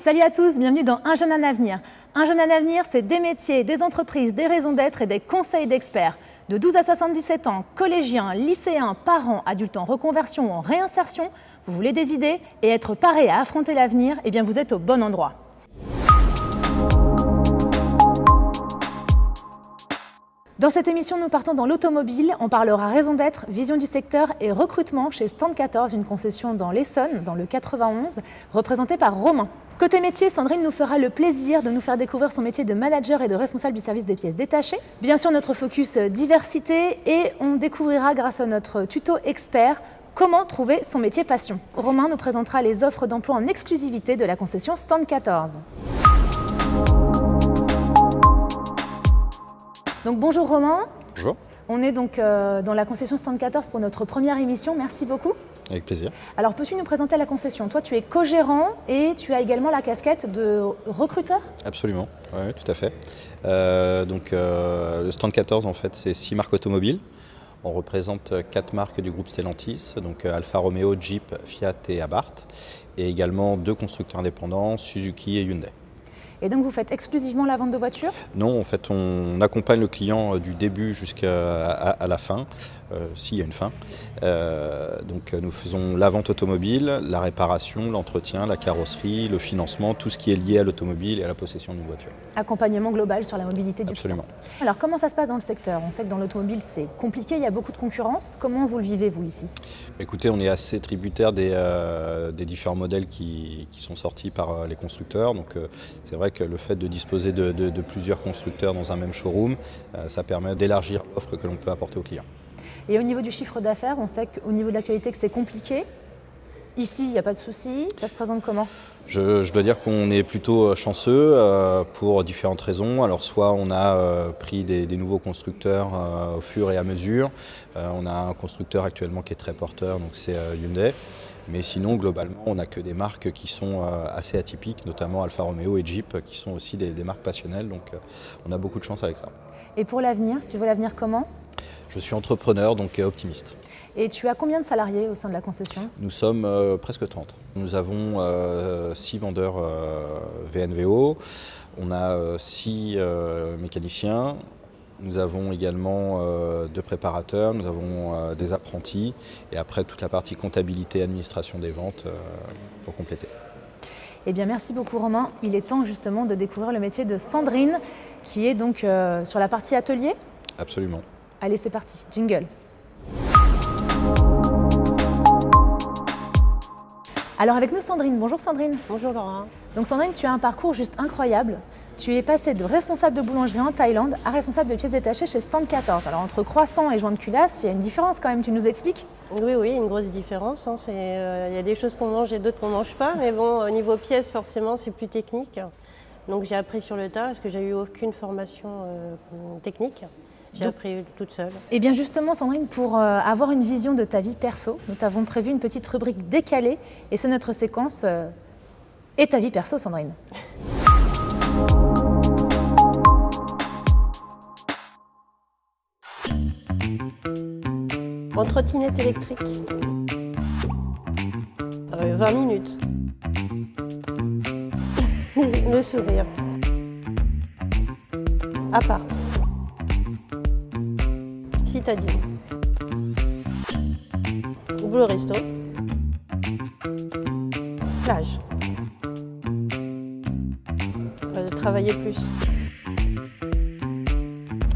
Salut à tous, bienvenue dans Un jeune, un avenir. Un jeune, un avenir, c'est des métiers, des entreprises, des raisons d'être et des conseils d'experts. De 12 à 77 ans, collégiens, lycéens, parents, adultes en reconversion ou en réinsertion, vous voulez des idées et être paré à affronter l'avenir, eh bien vous êtes au bon endroit. Dans cette émission, nous partons dans l'automobile. On parlera raison d'être, vision du secteur et recrutement chez Stand 14, une concession dans l'Essonne, dans le 91, représentée par Romain. Côté métier, Sandrine nous fera le plaisir de nous faire découvrir son métier de manager et de responsable du service des pièces détachées. Bien sûr, notre focus diversité et on découvrira grâce à notre tuto expert comment trouver son métier passion. Romain nous présentera les offres d'emploi en exclusivité de la concession Stand 14. Donc bonjour Romain. Bonjour. On est donc dans la concession Stand 14 pour notre première émission. Merci beaucoup. Avec plaisir. Alors peux-tu nous présenter la concession? Toi tu es co-gérant et tu as également la casquette de recruteur? Absolument, oui, tout à fait. Le Stand 14 en fait c'est 6 marques automobiles. On représente 4 marques du groupe Stellantis, donc Alfa Romeo, Jeep, Fiat et Abarth. Et également 2 constructeurs indépendants, Suzuki et Hyundai. Et donc vous faites exclusivement la vente de voitures? Non, en fait on accompagne le client du début jusqu'à la fin, s'il y a une fin. Donc nous faisons la vente automobile, la réparation, l'entretien, la carrosserie, le financement, tout ce qui est lié à l'automobile et à la possession d'une voiture. Accompagnement global sur la mobilité du Absolument. client. Alors comment ça se passe dans le secteur? On sait que dans l'automobile c'est compliqué, il y a beaucoup de concurrence. Comment vous le vivez vous ici? Écoutez, on est assez tributaire des différents modèles qui sont sortis par les constructeurs. Donc c'est vrai que le fait de disposer de plusieurs constructeurs dans un même showroom, ça permet d'élargir l'offre que l'on peut apporter aux clients. Et au niveau du chiffre d'affaires, on sait qu'au niveau de l'actualité que c'est compliqué. Ici, il n'y a pas de souci. Ça se présente comment? Je dois dire qu'on est plutôt chanceux pour différentes raisons. Alors soit on a pris des nouveaux constructeurs au fur et à mesure. On a un constructeur actuellement qui est très porteur, donc c'est Hyundai. Mais sinon, globalement, on n'a que des marques qui sont assez atypiques, notamment Alfa Romeo et Jeep, qui sont aussi des marques passionnelles. Donc on a beaucoup de chance avec ça. Et pour l'avenir, tu vois l'avenir comment? Je suis entrepreneur, donc optimiste. Et tu as combien de salariés au sein de la concession? Nous sommes presque 30. Nous avons 6 vendeurs VNVO, on a 6 mécaniciens, nous avons également 2 préparateurs, nous avons des apprentis et après toute la partie comptabilité et administration des ventes pour compléter. Eh bien, merci beaucoup Romain. Il est temps justement de découvrir le métier de Sandrine qui est donc sur la partie atelier. Absolument. Allez, c'est parti, jingle. Alors avec nous Sandrine, bonjour Sandrine. Bonjour Laura. Donc Sandrine, tu as un parcours juste incroyable. Tu es passée de responsable de boulangerie en Thaïlande à responsable de pièces détachées chez Stand 14. Alors entre croissant et joint de culasse, il y a une différence quand même, tu nous expliques? Oui, une grosse différence. Hein. Il y a des choses qu'on mange et d'autres qu'on ne mange pas. Mais bon, au niveau pièces, forcément, c'est plus technique. Donc j'ai appris sur le tas parce que j'ai eu aucune formation technique. J'ai appris toute seule. Et bien justement Sandrine, pour avoir une vision de ta vie perso, nous t'avons prévu une petite rubrique décalée et c'est notre séquence Et ta vie perso Sandrine. En trottinette électrique, 20 minutes. Le sourire. Appart. Citadine. Boulot resto. Plage. Travailler plus.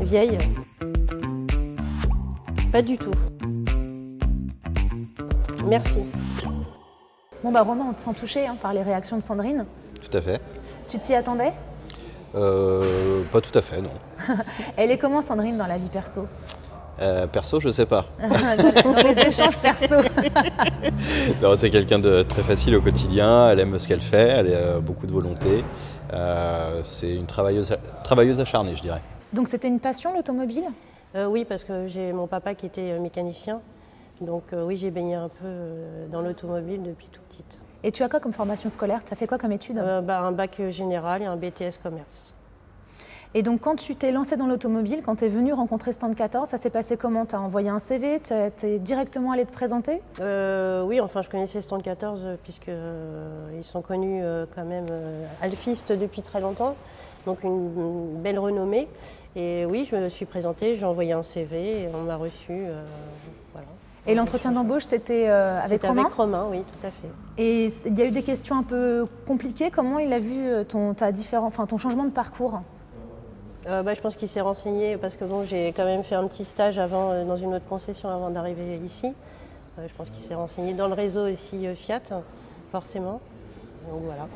Vieille. Pas du tout. Merci. Bon bah Romain, on te sent touché par les réactions de Sandrine. Tout à fait. Tu t'y attendais? Pas tout à fait, non. Elle est comment Sandrine dans la vie perso? Perso, je sais pas. Dans les échanges perso. Non, c'est quelqu'un de très facile au quotidien, elle aime ce qu'elle fait, elle a beaucoup de volonté. C'est une travailleuse acharnée, je dirais. Donc c'était une passion l'automobile? Oui, parce que j'ai mon papa qui était mécanicien. Donc oui, j'ai baigné un peu dans l'automobile depuis toute petite. Et tu as quoi comme formation scolaire? Tu as fait quoi comme études? Un bac général et un BTS commerce. Et donc quand tu t'es lancé dans l'automobile, quand tu es venu rencontrer Stand 14, ça s'est passé comment? Tu as envoyé un CV? Tu es directement allé te présenter? Oui, enfin je connaissais Stand 14 puisqu'ils sont connus quand même alfistes depuis très longtemps, donc une belle renommée. Et oui, je me suis présentée, j'ai envoyé un CV et on m'a reçu. Voilà. Et l'entretien d'embauche, c'était avec Romain? Avec Romain, oui, tout à fait. Et il y a eu des questions un peu compliquées. Comment il a vu ton changement de parcours? Je pense qu'il s'est renseigné parce que bon, j'ai quand même fait un petit stage avant, dans une autre concession avant d'arriver ici. Je pense qu'il s'est renseigné dans le réseau aussi Fiat, forcément. Donc voilà.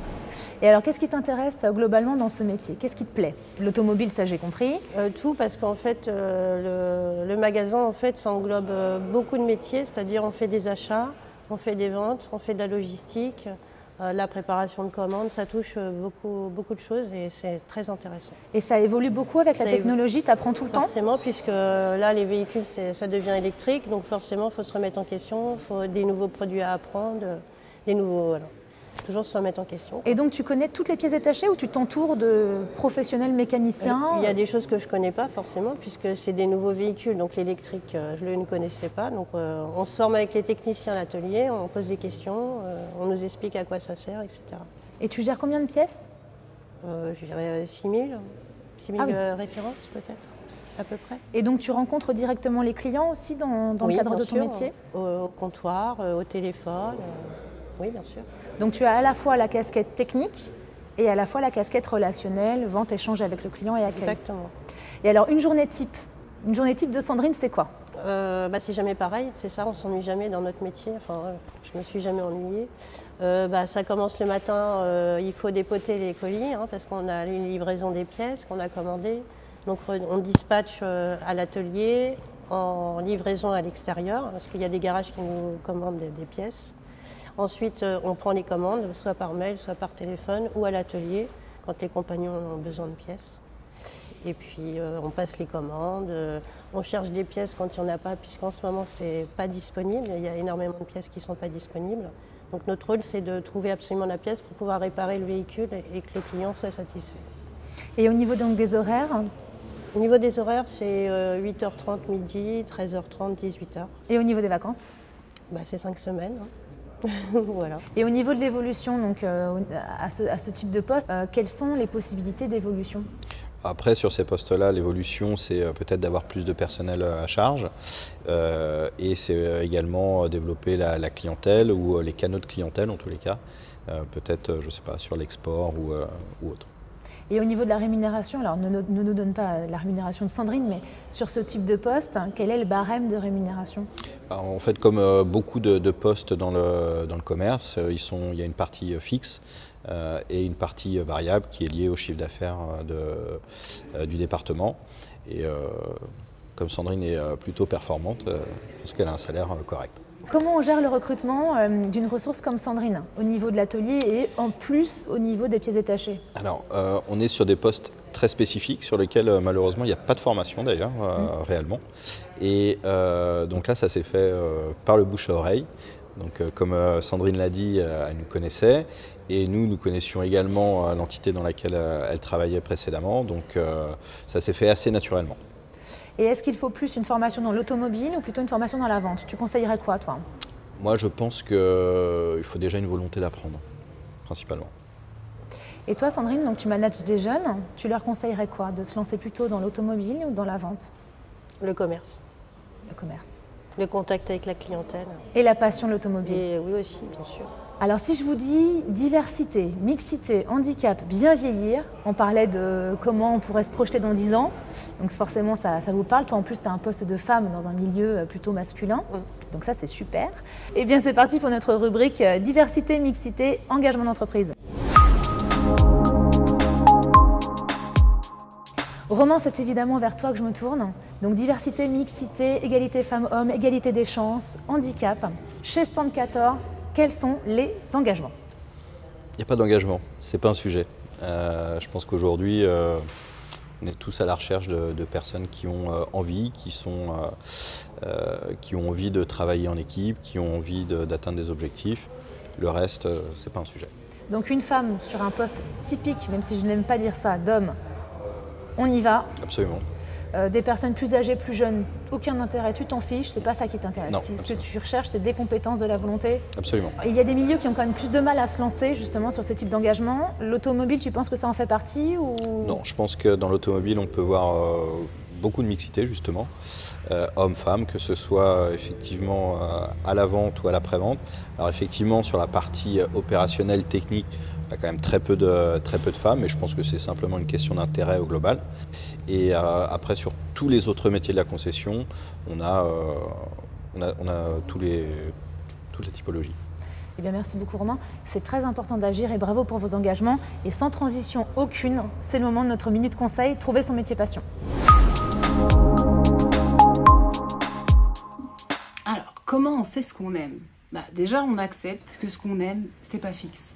Et alors, qu'est-ce qui t'intéresse globalement dans ce métier? Qu'est-ce qui te plaît? L'automobile, ça j'ai compris. Tout, parce qu'en fait, le magasin, en fait, ça englobe beaucoup de métiers, c'est-à-dire on fait des achats, on fait des ventes, on fait de la logistique, la préparation de commandes, ça touche beaucoup de choses et c'est très intéressant. Et ça évolue beaucoup avec la technologie, tu apprends tout le temps? Forcément, puisque là, les véhicules, ça devient électrique, donc forcément, il faut se remettre en question, il faut des nouveaux produits à apprendre, des nouveaux... Voilà. Toujours se remettre en question. Et donc tu connais toutes les pièces détachées ou tu t'entoures de professionnels mécaniciens? Il y a des choses que je ne connais pas forcément puisque c'est des nouveaux véhicules, donc l'électrique je ne connaissais pas. Donc on se forme avec les techniciens à l'atelier, on pose des questions, on nous explique à quoi ça sert, etc. Et tu gères combien de pièces? Je dirais 6 000 références peut-être, à peu près. Et donc tu rencontres directement les clients aussi dans le cadre de ton métier? Au comptoir, au téléphone, oui bien sûr. Donc tu as à la fois la casquette technique et à la fois la casquette relationnelle, vente, échange avec le client et accueil. Exactement. Et alors une journée type de Sandrine, c'est quoi? C'est jamais pareil, c'est ça, on ne s'ennuie jamais dans notre métier, enfin je ne me suis jamais ennuyée. Ça commence le matin, il faut dépoter les colis parce qu'on a les livraisons des pièces qu'on a commandées. Donc on dispatche à l'atelier, en livraison à l'extérieur, parce qu'il y a des garages qui nous commandent des pièces. Ensuite, on prend les commandes, soit par mail, soit par téléphone ou à l'atelier, quand les compagnons ont besoin de pièces. Et puis, on passe les commandes, on cherche des pièces quand il n'y en a pas, puisqu'en ce moment, ce n'est pas disponible. Il y a énormément de pièces qui ne sont pas disponibles. Donc, notre rôle, c'est de trouver absolument la pièce pour pouvoir réparer le véhicule et que le client soit satisfait. Et au niveau donc, des horaires? Au niveau des horaires, c'est 8h30 midi, 13h30, 18h. Et au niveau des vacances? C'est 5 semaines. Voilà. Et au niveau de l'évolution, donc à ce type de poste, quelles sont les possibilités d'évolution? Après, sur ces postes-là, l'évolution, c'est peut-être d'avoir plus de personnel à charge et c'est également développer la clientèle ou les canaux de clientèle en tous les cas, peut-être, je ne sais pas, sur l'export ou autre. Et au niveau de la rémunération, alors ne nous donne pas la rémunération de Sandrine, mais sur ce type de poste, quel est le barème de rémunération? En fait, comme beaucoup de postes dans le commerce, il y a une partie fixe et une partie variable qui est liée au chiffre d'affaires du département. Et comme Sandrine est plutôt performante, je pense qu'elle a un salaire correct. Comment on gère le recrutement d'une ressource comme Sandrine au niveau de l'atelier et en plus au niveau des pièces détachées? Alors, on est sur des postes très spécifiques sur lesquels malheureusement il n'y a pas de formation d'ailleurs réellement. Et donc là, ça s'est fait par le bouche à oreille. Donc comme Sandrine l'a dit, elle nous connaissait et nous connaissions également l'entité dans laquelle elle travaillait précédemment. Donc ça s'est fait assez naturellement. Et est-ce qu'il faut plus une formation dans l'automobile ou plutôt une formation dans la vente? Tu conseillerais quoi, toi? Moi, je pense qu'il faut déjà une volonté d'apprendre, principalement. Et toi, Sandrine, donc tu manages des jeunes, tu leur conseillerais quoi? De se lancer plutôt dans l'automobile ou dans la vente? Le commerce. Le commerce. Le contact avec la clientèle. Et la passion de l'automobile? Et oui aussi, bien sûr. Alors si je vous dis diversité, mixité, handicap, bien vieillir, on parlait de comment on pourrait se projeter dans 10 ans, donc forcément ça vous parle. Toi en plus tu as un poste de femme dans un milieu plutôt masculin, donc ça c'est super. Et bien c'est parti pour notre rubrique diversité, mixité, engagement d'entreprise. Romain, c'est évidemment vers toi que je me tourne. Donc diversité, mixité, égalité femmes-hommes, égalité des chances, handicap. Chez Stand 14, quels sont les engagements? Il n'y a pas d'engagement, ce n'est pas un sujet. Je pense qu'aujourd'hui, on est tous à la recherche de personnes qui ont envie, qui ont envie de travailler en équipe, qui ont envie d'atteindre des objectifs. Le reste, ce n'est pas un sujet. Donc une femme sur un poste typique, même si je n'aime pas dire ça, d'homme, On y va. Absolument. Des personnes plus âgées, plus jeunes, aucun intérêt, tu t'en fiches, c'est pas ça qui t'intéresse. Ce que tu recherches, c'est des compétences, de la volonté. Absolument. Il y a des milieux qui ont quand même plus de mal à se lancer justement sur ce type d'engagement. L'automobile, tu penses que ça en fait partie ou... Non, je pense que dans l'automobile, on peut voir beaucoup de mixité justement, hommes-femmes, que ce soit effectivement à la vente ou à l'après-vente. Alors effectivement, sur la partie opérationnelle, technique, il y a quand même très peu de femmes, mais je pense que c'est simplement une question d'intérêt au global. Et après, sur tous les autres métiers de la concession, on a toutes les typologies. Eh bien, merci beaucoup Romain, c'est très important d'agir et bravo pour vos engagements. Et sans transition aucune, c'est le moment de notre Minute Conseil, trouver son métier passion. Alors, comment on sait ce qu'on aime? Déjà, on accepte que ce qu'on aime, c'est pas fixe.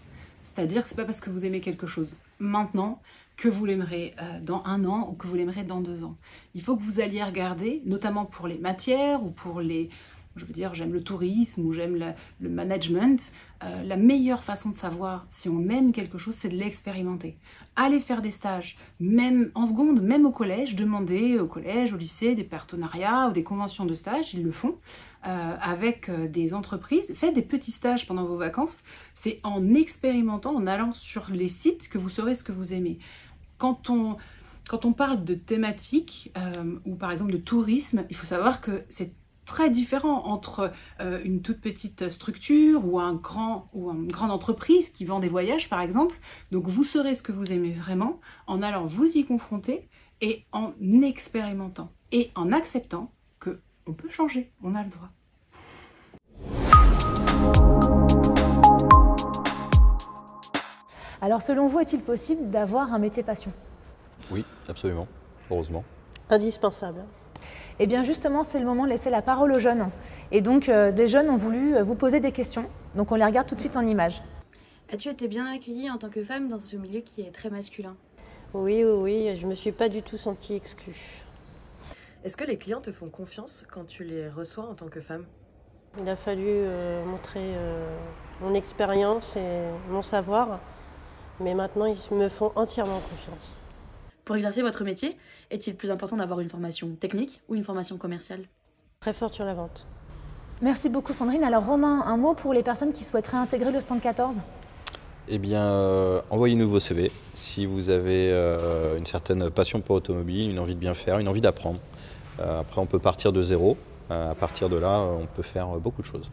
C'est-à-dire que c'est pas parce que vous aimez quelque chose maintenant que vous l'aimerez dans 1 an ou que vous l'aimerez dans 2 ans. Il faut que vous alliez regarder, notamment pour les matières ou pour les... Je veux dire, j'aime le tourisme ou j'aime le management. La meilleure façon de savoir si on aime quelque chose, c'est de l'expérimenter. Allez faire des stages, même en seconde, même au collège. Demandez au collège, au lycée, des partenariats ou des conventions de stage, ils le font, avec des entreprises. Faites des petits stages pendant vos vacances. C'est en expérimentant, en allant sur les sites que vous saurez ce que vous aimez. Quand on parle de thématiques ou par exemple de tourisme, il faut savoir que c'est très différent entre une toute petite structure ou une grande entreprise qui vend des voyages par exemple. Donc vous saurez ce que vous aimez vraiment en allant vous y confronter et en expérimentant et en acceptant qu'on peut changer, on a le droit. Alors selon vous, est-il possible d'avoir un métier passion? Oui, absolument, heureusement. Indispensable. Eh bien justement, c'est le moment de laisser la parole aux jeunes. Et donc, des jeunes ont voulu vous poser des questions. Donc on les regarde tout de suite en images. As-tu été bien accueillie en tant que femme dans ce milieu qui est très masculin? Oui, je ne me suis pas du tout sentie exclue. Est-ce que les clients te font confiance quand tu les reçois en tant que femme? Il a fallu montrer mon expérience et mon savoir, mais maintenant ils me font entièrement confiance. Pour exercer votre métier, est-il plus important d'avoir une formation technique ou une formation commerciale? Très forte sur la vente. Merci beaucoup Sandrine. Alors Romain, un mot pour les personnes qui souhaiteraient intégrer le stand 14? Eh bien, envoyez-nous vos CV si vous avez une certaine passion pour l'automobile, une envie de bien faire, une envie d'apprendre. Après, on peut partir de zéro. À partir de là, on peut faire beaucoup de choses.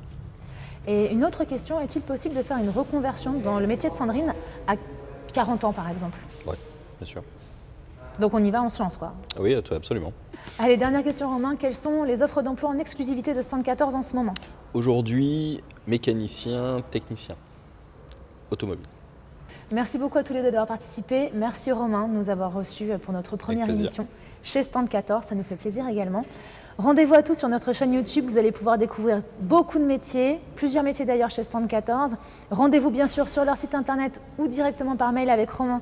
Et une autre question, est-il possible de faire une reconversion dans le métier de Sandrine à 40 ans par exemple? Oui, bien sûr. Donc on y va, on se lance quoi? Oui, absolument. Allez, dernière question Romain, quelles sont les offres d'emploi en exclusivité de stand 14 en ce moment? Aujourd'hui, mécanicien, technicien, automobile. Merci beaucoup à tous les deux d'avoir participé. Merci Romain de nous avoir reçus pour notre première émission chez Stand 14, ça nous fait plaisir également. Rendez-vous à tous sur notre chaîne YouTube, vous allez pouvoir découvrir beaucoup de métiers, plusieurs métiers d'ailleurs chez Stand 14. Rendez-vous bien sûr sur leur site internet ou directement par mail avec Romain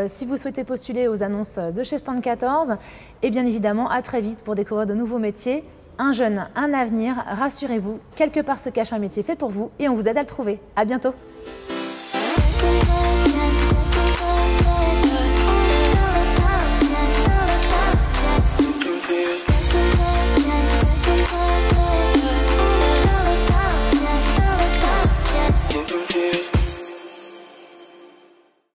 si vous souhaitez postuler aux annonces de chez Stand 14. Et bien évidemment, à très vite pour découvrir de nouveaux métiers. Un jeune, un avenir, rassurez-vous, quelque part se cache un métier fait pour vous et on vous aide à le trouver. À bientôt.